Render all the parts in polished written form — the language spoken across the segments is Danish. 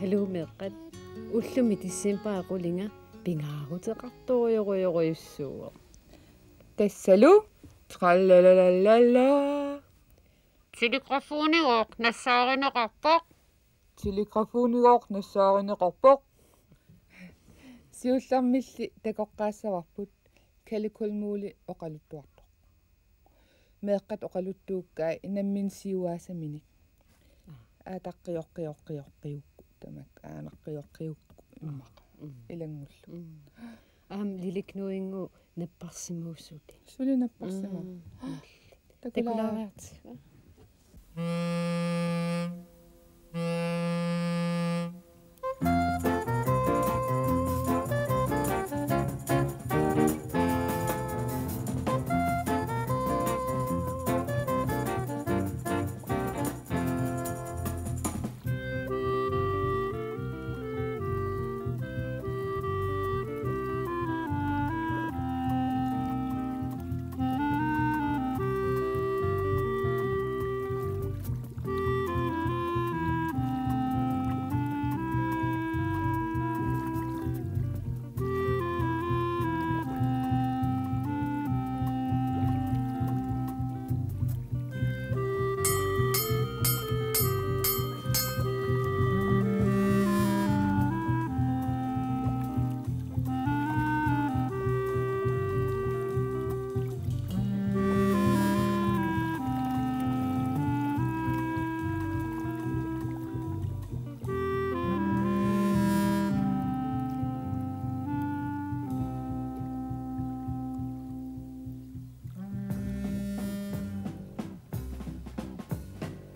Hallo meqqat ullumi tissimparaqullinga pingaarutеқартуйоруйоруйуссууа тассалу траллалалалла телеграфониоқ нассааринеқарпоқ телеграфониоқ сиуллармилли такоққаассаварпут каликулмуули оқалуттуартоқ меэққат оқалуттууккаа инаммин сиуаасаминик аатаққиоққиоққиоққиукку тамак аанаққиоққиукку иммақа илангуллу лиликнуингу наппарсимууссути сули наппарсима такулаараат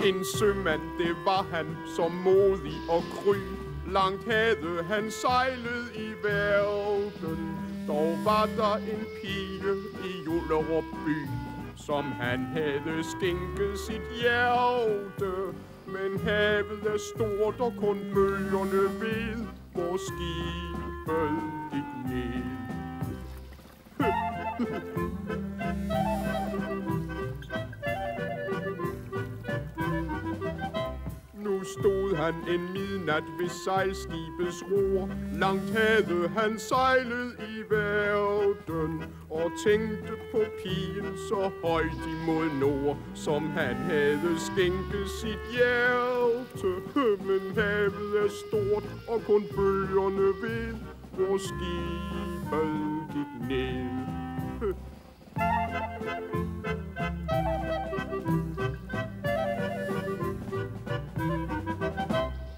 En sømand, det var han, så modig og kry. Langt havde han sejlet i verden. Dog var der en pige i Jullerup by, som han havde skænket sit hjerte. Men havet er stort, og kun bølgerne ved, hvor skibet gik ned. Nu stod han en midnat ved sejlskibets ror. Langt havde han sejlet i verden, og tænkte på pigen så højt imod nord, som han havde skænket sit hjerte. Men havet er stort, og kun bølgerne ved, hvor skibet gik ned.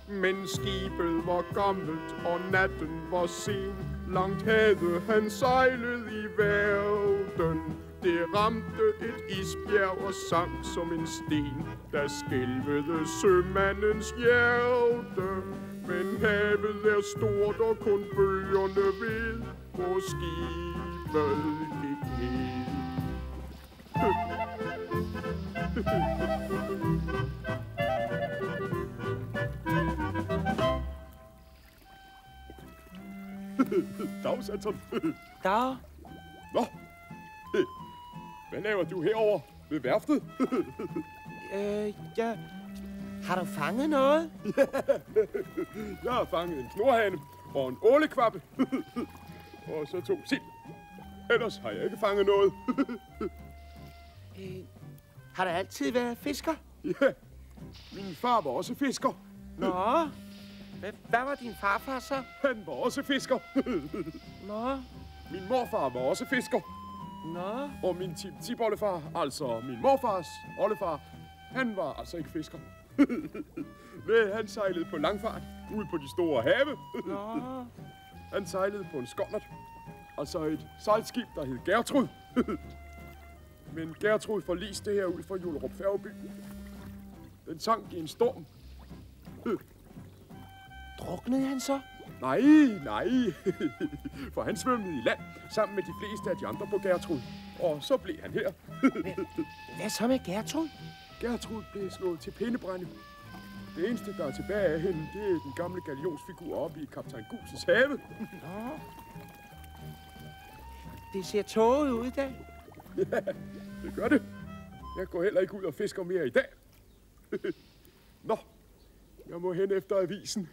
Men skibet var gammelt, og natten var sen. Langt havde han sejlet i verden. Det ramte et isbjerg og sank som en sten, der skælvede sømandens hjerte. Men havet er stort, og kun bølgerne ved, hvor skibet gik ned. Dag, Sanson. Dag. Nå, hvad laver du herover ved værftet? Ja. Har du fanget noget? Jeg har fanget en knorhane og en ålekvappe. Og så 2 sild. Ellers har jeg ikke fanget noget. Har der altid været fisker? Ja, min far var også fisker. Nå, hvad var din farfar så? Han var også fisker. Nå. Min morfar var også fisker. Nå. Og min tip-oldefar, altså min morfars oldefar, han var altså ikke fisker. Nej, han sejlede på langfart ude på de store have. Nå. Han sejlede på en skonnert, altså et sejlskib, der hed Gertrud. Men Gertrud forliste herud fra Jullerup Færgeby. Den sank i en storm. Druknede han så? Nej. For han svømmede i land sammen med de fleste af de andre på Gertrud. Og så blev han her. Hvad så med Gertrud? Gertrud blev slået til pindebrænde. Det eneste, der er tilbage af hende, det er den gamle galionsfigur oppe i kaptajn Guses have. Nå. Det ser tåget ud i dag. Ja, det gør det. Jeg går heller ikke ud og fisker mere i dag. Nå, jeg må hen efter avisen.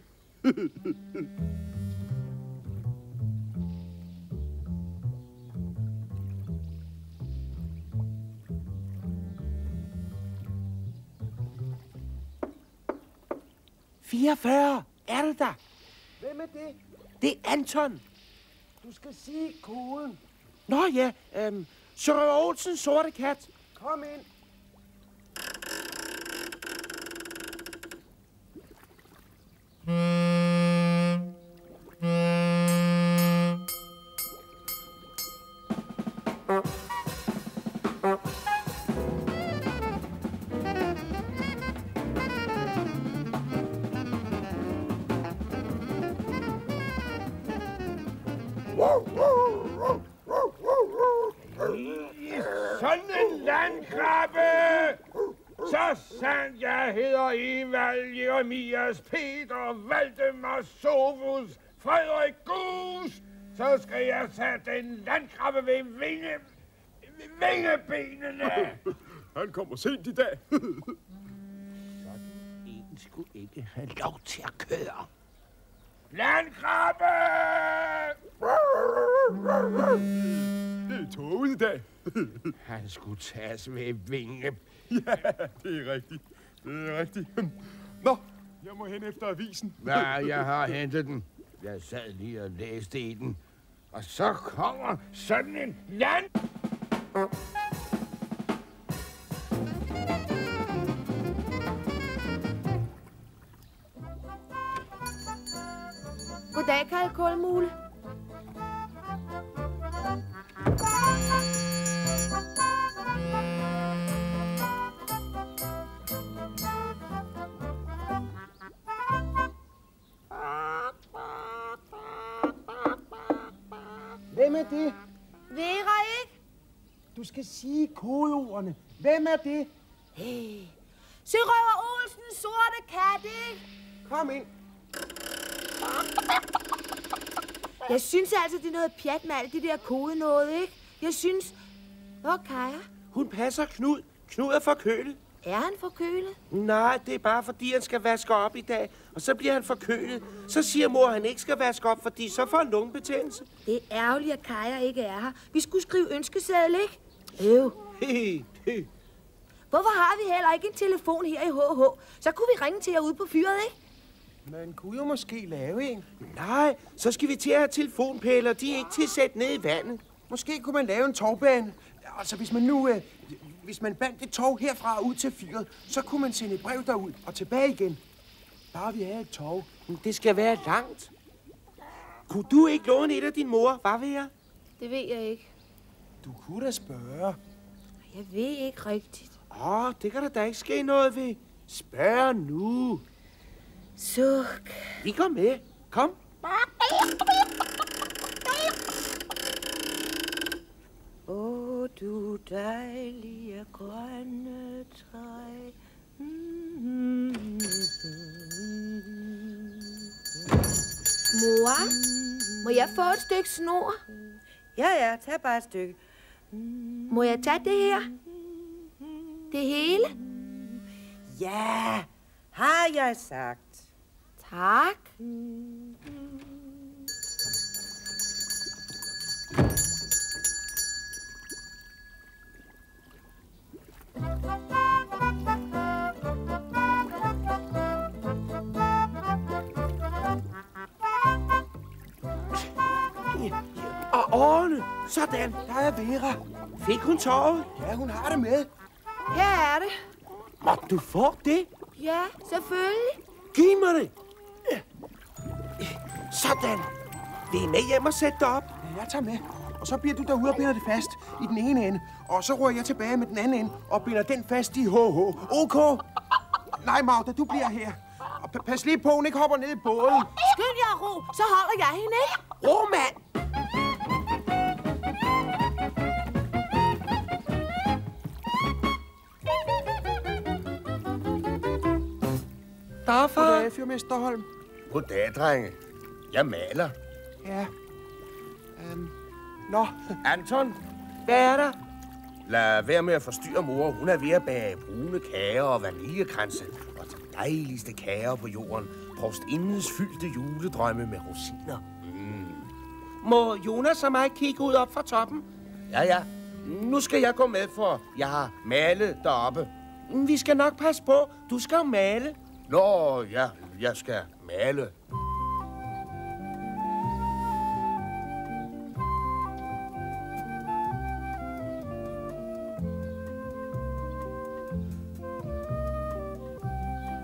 Er det der? Hvem er det? Det er Anton. Du skal sige koden. Nå ja, Sørøver Olsens sorte kat. Kom ind. Sådan en landkrabbe! Så sandt jeg hedder Evald Jeremias Peter Valdemar Sovus Frederik Gus, så skal jeg tage den landkrabbe ved vingebenene. Han kommer sent i dag. En skulle ikke have lov til at køre. Landkrabbe! Det er toget i dag. Han skulle tages ved vinge. Ja, det er rigtigt. Nå, jeg må hen efter avisen. Ja, jeg har hentet den. Jeg sad lige og læste i den. Og så kommer sådan en land... Goddag, Karl Kulmule. Hvem er det? Vera, ikke? Du skal sige kodeordene. Hvem er det? Hey. Sørøver Olsens sorte kat, ikke? Kom ind. Jeg synes altså, det er noget pjat med alt det der kode noget, ikke? Jeg synes... Hvor Kaja? Hun passer Knud. Knud er forkølet. Er han forkølet? Nej, det er bare fordi, han skal vaske op i dag. Og så bliver han forkølet. Så siger mor, at han ikke skal vaske op, fordi så får han lungebetændelse. Det er ærgerligt, at Kaja ikke er her. Vi skulle skrive ønskeseddel, ikke? Hvorfor har vi heller ikke en telefon her i HH? Så kunne vi ringe til jer ude på fyret, ikke? Man kunne jo måske lave en. Nej, så skal vi til at have telefonpæler. De er ikke til at sætte ned i vandet. Måske kunne man lave en torvbane. Altså, hvis man nu... Hvis man bandt et tov herfra ud til fyret, så kunne man sende et brev derud og tilbage igen. Bare vi havde et tov. Det skal være langt. Kunne du ikke låne et af din mor, hvad ved jeg? Det ved jeg ikke. Du kunne da spørge. Jeg ved ikke rigtigt. Det kan der da ikke ske noget ved. Spørg nu. Suk. Vi går med. Kom. Åh, du dejlige grønne træ. Mor, må jeg få et stykke snor? Ja, tag bare et stykke. Må jeg tage det her? Det hele? Ja, har jeg sagt. Tak. Og årene. Sådan. Der er Vera. Fik hun torvet? Ja, hun har det med. Her er det. Måtte du få det? Ja, selvfølgelig. Giv mig det. Sådan. Vi er med hjem og sætte det op. Jeg tager med. Og så bliver du derude og binder det fast i den ene ende. Og så rører jeg tilbage med den anden ende og binder den fast i HH. OK? Nej, Magda, du bliver her. Og pas lige på, hun ikke hopper ned i båden. Skynd jer, Ro, så holder jeg hende, ikke? Ro, mand! Dag, far. Goddag, fyrmester Holm. Goddag, drenge. Jeg maler. Ja. Nå, Anton, hvad er der? lad være med at forstyrre mor. Hun er ved at bage brune kager og vaniljekranse. Og de dejligste kager på jorden. Prostindens fyldte juledrømme med rosiner. Må Jonas og mig kigge ud op fra toppen? Ja. Nu skal jeg gå med, for jeg har malet deroppe. Vi skal nok passe på. Du skal jo male. Nå, ja, jeg skal male.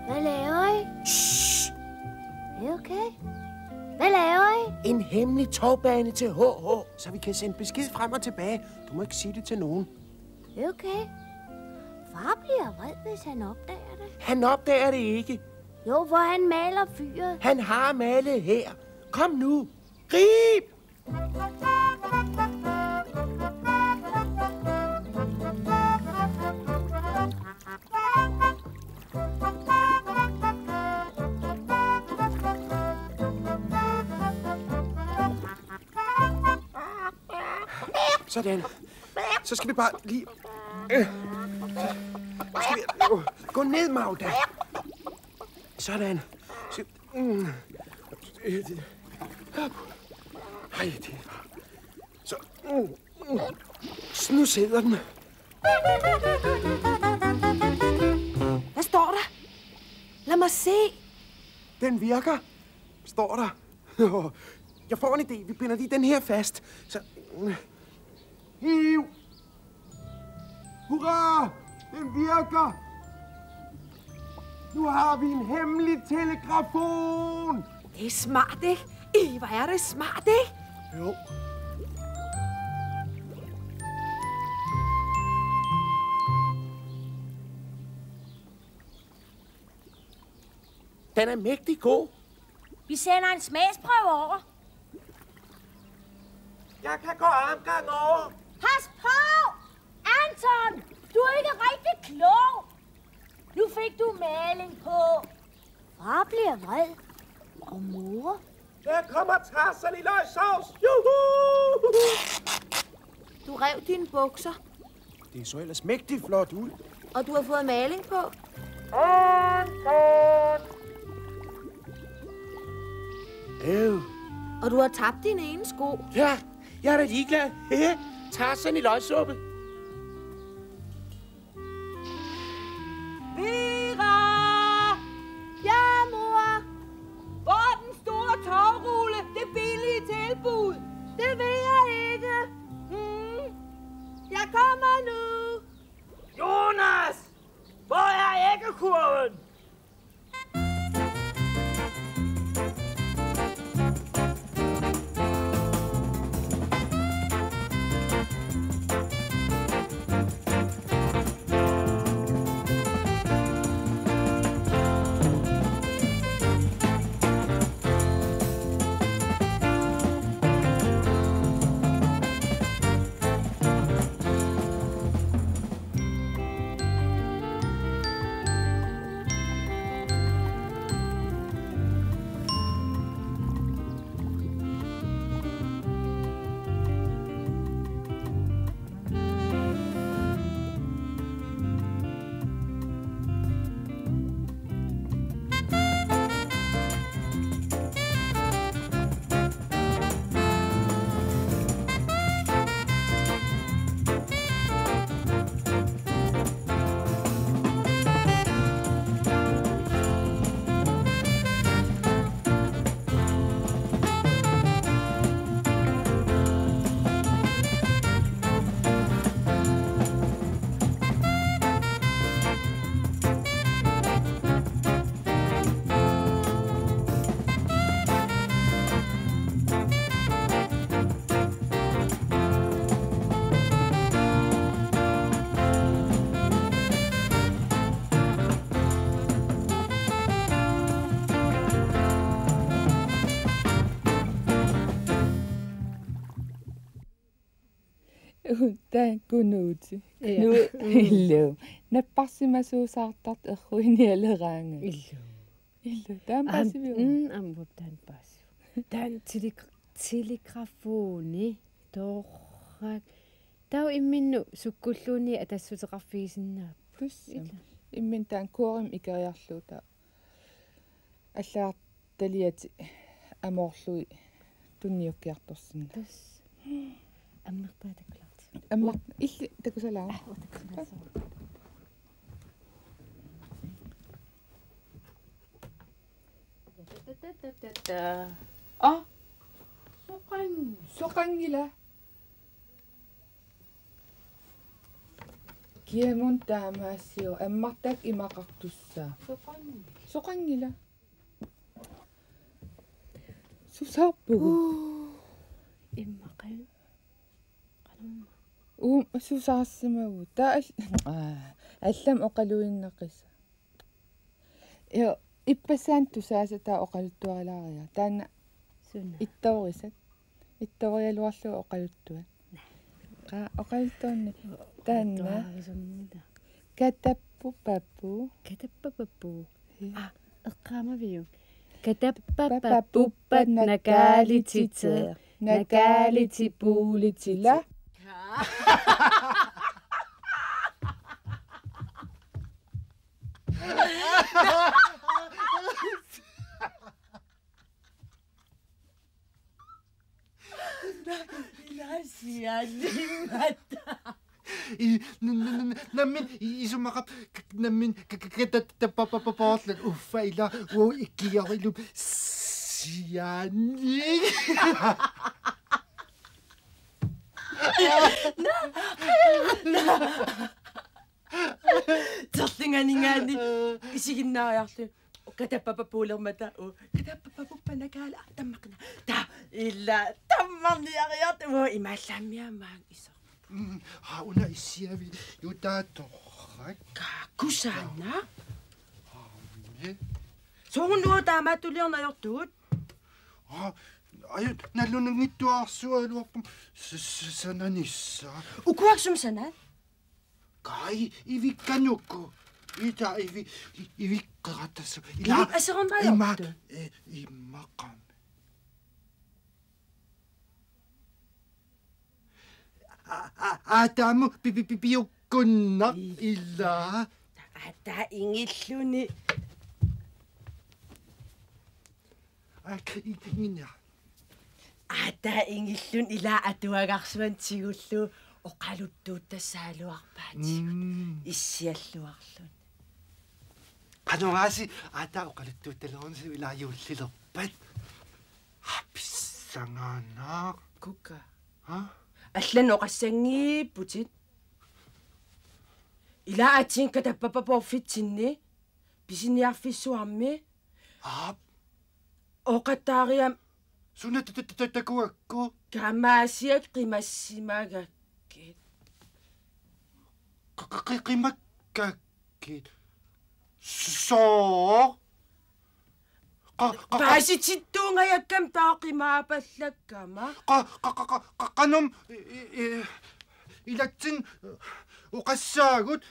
Hvad laver I? Shh! Er I okay? Hvad laver I? En hemmelig togbane til HH, så vi kan sende besked frem og tilbage. Du må ikke sige det til nogen. Er I okay? Far bliver vred, hvis han opdager det. Han opdager det ikke. Jo, hvor han maler fyret. Han har malet her. Kom nu. Grib! Sådan. Så skal vi bare lige... Så skal vi... Gå ned, Magda. Sådan. Ej, det var... Så... Nu sidder den. Hvad står der? Lad mig se. Den virker, står der. Jeg får en idé. Vi binder lige den her fast. Så... Hiv! Hurra! Den virker! Nu har vi en hemmelig telegrafon! Det er smart, ikke? Hvor er det smart, ikke? Jo. Den er mægtig god. Vi sender en smagsprøve over. Jeg kan gå armgang over. Pas på! Anton! Du er ikke rigtig klog. Nu fik du maling på. Far bliver vred. Og mor? Der kommer Tarzan i løgsovs. Juhu! Du rev dine bukser. Det så ellers mægtigt flot ud. Og du har fået maling på. Og du har tabt din ene sko. Ja, jeg er da ligeglad. Tarzan i løgsuppe. Vera! Ja, mor! Hvor er den store togrulle? Det billige tilbud. Det ved jeg ikke. Jeg kommer nu. Jonas! Hvor er æggekurven? Tää kunuuti. Illu. Napparsimasuusaartart erruinialeraanga. Illu. Tää passivi. Ammo tän passiv. Tän telegrafoni torrak. Tau imminnu sukkulluuni atassutеқарфигисиннаап. Pussam. Immin tän kuorim ikariarluuta. Аллаарталиати амоорлуи тунниуккиарторсинна. Тус. Аммертаатаккуларти. Аммар илли такусалаа. Soqangila. Kiamun taamaasio ammartak imaqartussaa. Soqangila. Susarpugu. Immaqal. Qalumma. Susaassimagu. Taa аллам оқалуиннаққиса. Иппасаан тусааса таа оқалуттуарилаария. Таана иттаорисат. Иттаориалуарлу оқалуттуа. Qa оқалуттуарни таанна. Катаппупаппу. Эққаамавиу. Катаппаппуппат накаалититер. Накаалитипуулитила. Намин исумақап намин кататтаппапапаорлат уффаила уу иккиорилуп сиани Терлинганигаани исигиннаариарлу катаппапапуулермата у катаппапапуппанакаала таммакна та илла таммарниариарт уу имаалламмиамаан исо уна исиави ютааторрак кусаана соонуа таамаатулиорнаёртуут аю наллунангиттуаарсуалуарпум сананисса укуаксум сана кай ивикканукку ита ивиккератассу ила асероннаёрту иммақам атаму пиуккунна илла ата ингиллуни ингинна ата ингиллун ила атуагарсуан тигуллу оқалуттууттассаалуарпаати иссиаллуарлун канораси ата оқалуттуутталерунси илаажууллилерпат хаписсангаанаа кука аллан оқассангииппутит ила атин катаппапапорфитсинни писиниарфиссуарми оқаттаариам сунататакуакку камаасиак қимассимагаккит қимаккаккит соо паасититтуунгаяккам таақимаапаллаккама канум илатсин уқассаагут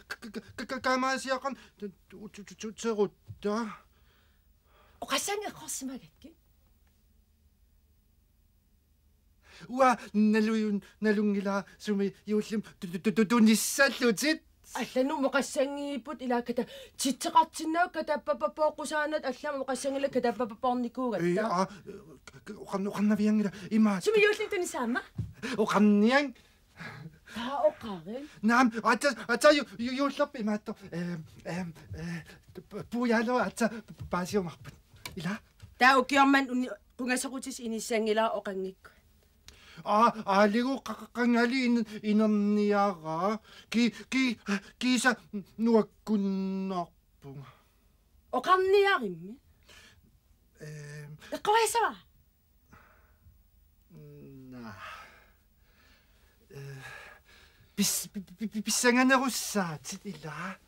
камаасиақан тутерутта оқассангеққорсимагакки уа налунгила суми юуллим туниссаллутит аллану моқассангииппут илаакката титсеқартиннаа катаппапапооқусаанат аллама моқассангила катаппапапорникуугатта оқарнавиангила има суми юуллин тунисаама оқарниан оқарин наам ата юуллерпи имаатто пуяло ата паасиумарпут ила таа укиорман кунгасақутис иниссангила оқангикку алигу қаққанgali инерниара киса нуаккуннарпунга оқарниаримми эққоясава на писсанганеруссаатит ила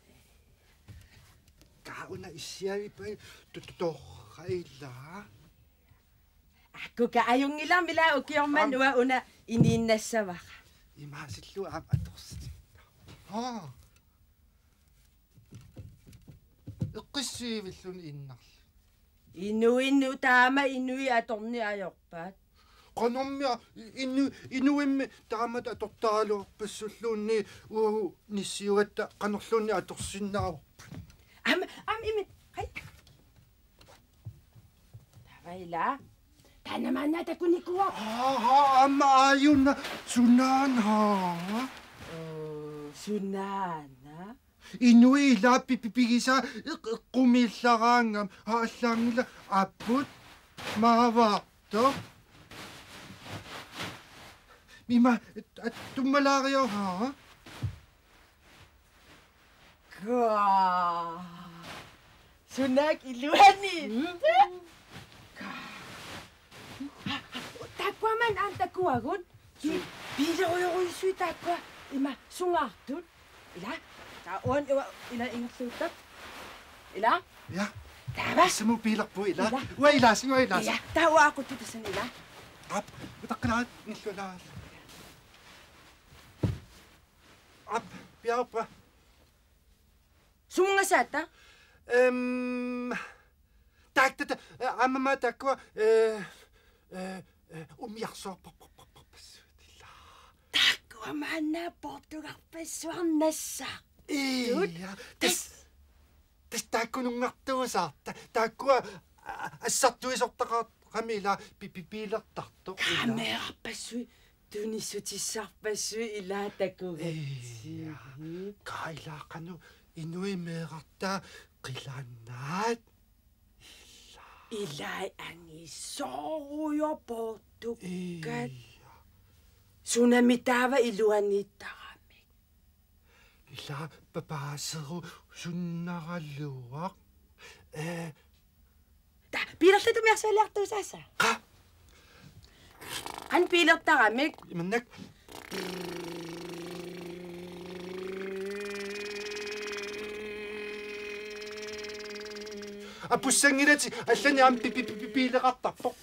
кауна иссиавипа торраила аккука аюнгиламила укиорман уа уна инииннассаваqa Imasillu atorsit. Eqqissivillun innarlu. Inu taama inui atorni ajorpaat. Qanormia inuimmi taamat atortaaluorpassulluunni nissiugatta qanorluunni atorsinnaaruppu. Imi. Hai. Tavaila. Tanamanna takunikua. Amma ayunna sunana. Sunana. Inui la pipigisa qumillaraangam haallaangila apput maavaarto. Mima tummalario ha. Sunak iluani. Takwaman ang takuagon. Biloyo isui takwa. Ima sungartut. Ila. Taon ila ingsutat. Ila. Ja. Tama. Semu pilak po ila. Wailas. Ja. Tawa ako dito sa nila. Ap, utakral nilolal. Ap, piaw pa. Sumunga sata? Tak, amama takwa, umiakso papapapapasudila. Takwa mana portugal pesuan nasa. Iya, tas takko nungartuusa. Takwa, assartuisortaqaat qamila pipipilertartoq. Qameerpasui tunissutisarpasui ila takugatsi. Kailaqanu inui meeqarta qilannaat. Ilai angi soruyo portugat. Sunamitava iluanittaqami. Ila papaaseru sunnaralluaq. Piilerta tumiarsualiartuusasa. An piilertaqamik. Mannak. Apussangilati allani am piileqartarpoq.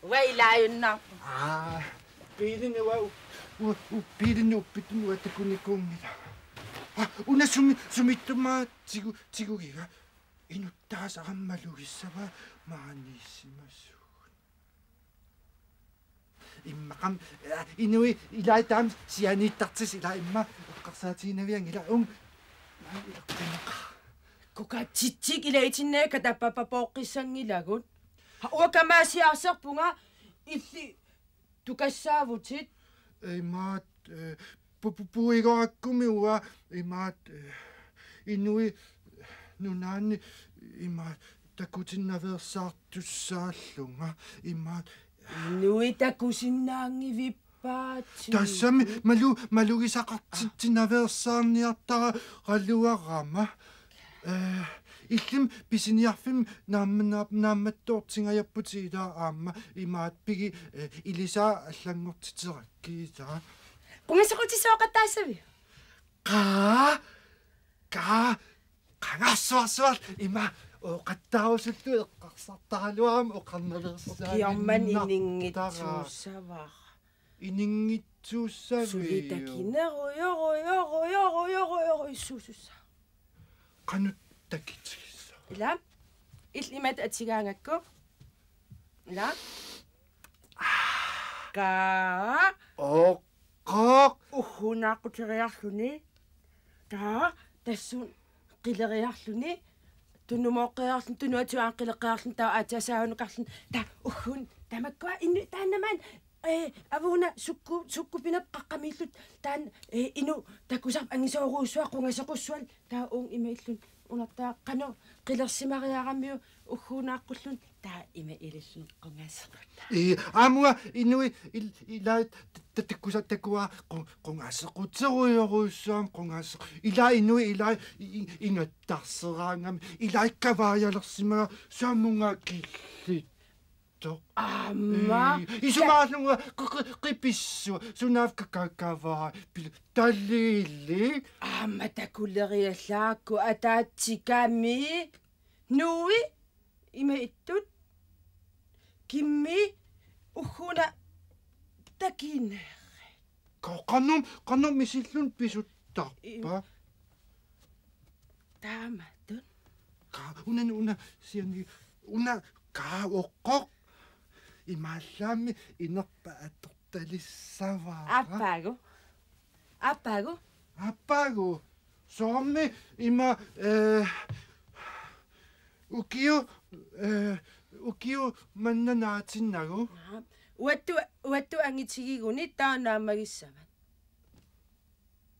Wailaayunna. Piilini wa piilini uppitunu atakunikuungila. Una sumittumaa tigugiga inuttaas arammalugissava maanissimassuun. Immaqam inui ilaitaam sianiittartis ila imma eqqarsaatiinaviang ila maanilerqinaqa. Kuka titsik ilaitinne katappapapoqqissangilagut. Uakamaasiarserpunga illi tukassaavutit. Imaat puigorakkumi ua imaat inui nunaanni imaat takutinnaversaartussaallunga imaat inui takusinnaangivippaati. Tassami malugisaqartitinaversaarniartara qalluarama. Illim pisiniarfim naammattoortingajaputi ila aamma imaat pigi ilisa allangortiterakkiitaa. Qungasaqutisoqattaasavi. Qangassuarsuar ima oqattaarusullu eqqarsartaraluam oqarnalersaa. Kiamman iningitsuussava. Iningitsuussavi. Sulitakineroyo issuusussa. Qanut takitsigissa. Ila illimat atigaangakku. Ila. Ka. Qaq uhunaaqqutiriarluni taa tassun qileriarluni tunumooqqiarlun tunuatuaan qileqqiarlun taa aatiasaahunuqarlun taa uhun tamakkua innu taannamaan avuna sukkupinap qaqqamillut taan inu takusarp angisooruussuaq qungasequssual taa uung imaillun unartaa qanu qilersimariarammiu uhunaaqqullu taa ima ilillun qungasequtta. Amua inui ila tatikkusattakua qungasequtseruyoruussuam qungaseq ila inui ila ingattarseraangam ila ikkavaajalersimaga saamunga killitto. Amma isumaalunga qipissu sunaaf kakavaa tallili. Amma takulleriallaakku ataatsikami nui ima ittut Kimmi uhuna takine. Qanum misillun pisuttarpa. Taamatun. Una siani una oqqoq imallami inerpa atortalissavaa. Apago. Somme ima ukio mannanaatinnagu. Uattu angitigiguni taanaamagissavat.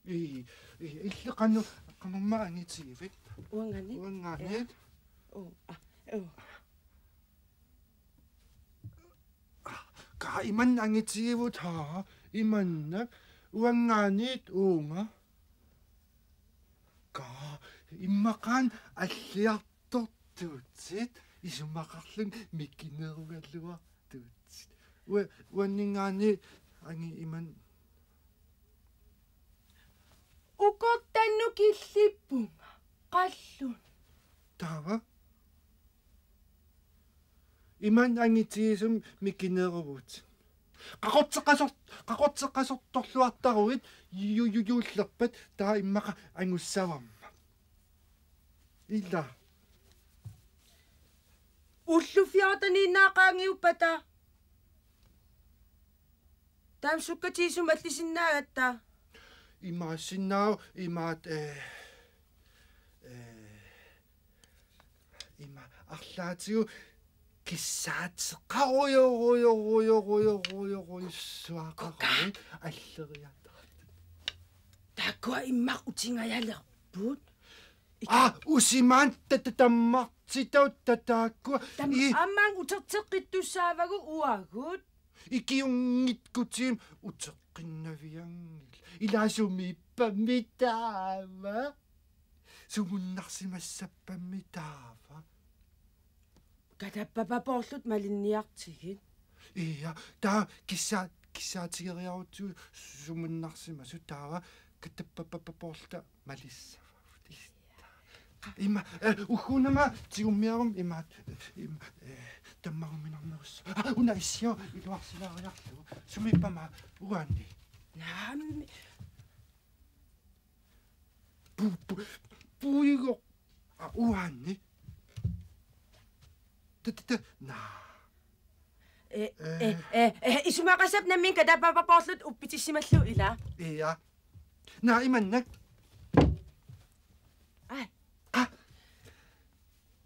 Ille qanumma angitigivit. Uanganit. Ka iman angitigivut ha imannak uanganit uunga. Ka immakan alliartortuutsit isumaqarlun mikinerugalluartuutsit. Uanningaani angi iman ukortannu killippunga qallun. Tava iman angitiisum mikineruvut. Qaqotseqasortorluartaruit yuullerpat taa immaqa angussavamma. Illa Ullufiartaniinnaaqaangiuppata. Taam sukkatiisum allisinnaagatta. Imaasinnaau imaat ima arlaatigu kissaateqaruyoruissuaqarui alleriata. Taakua immaq utingajalerput. Usimaan tammartitaut tataakkua. Ammaan uterteqittussaavagu uagut. Ikiungitkutim uteqqinnaviangil. Ilasumiippamitaava. Sumunarsimassappammitaava. Katappapaporlut malinniartigit. Ia, taa kissaatieriarutsu sumunarsimasu taava katappapaporluta malissava. Ima uhunama tiummiarum ima tammaruminarnerus. Una issio iluarsilariarlu. Sumippama uanni. Naammi. Puigo uanni. Na. Isumaqasap nammin katappapaporlut uppitissimallu ila. Ia. Na imannak.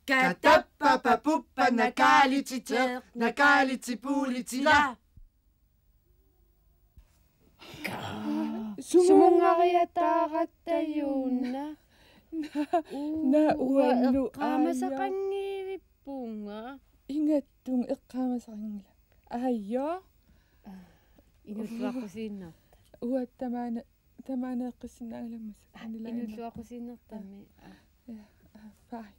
Katapapapuppa nakalititer, nakalitipulitila. Sumungariataaqattayuunna. Na uannu Qaamasaqangiivippuunga. Ingattung eqqaamasaqangila. Ayyo. Inulluaqusiinnerta. Uat tamaana eqqissinnaagalammas. Inulluaqusiinnertammi. Bye.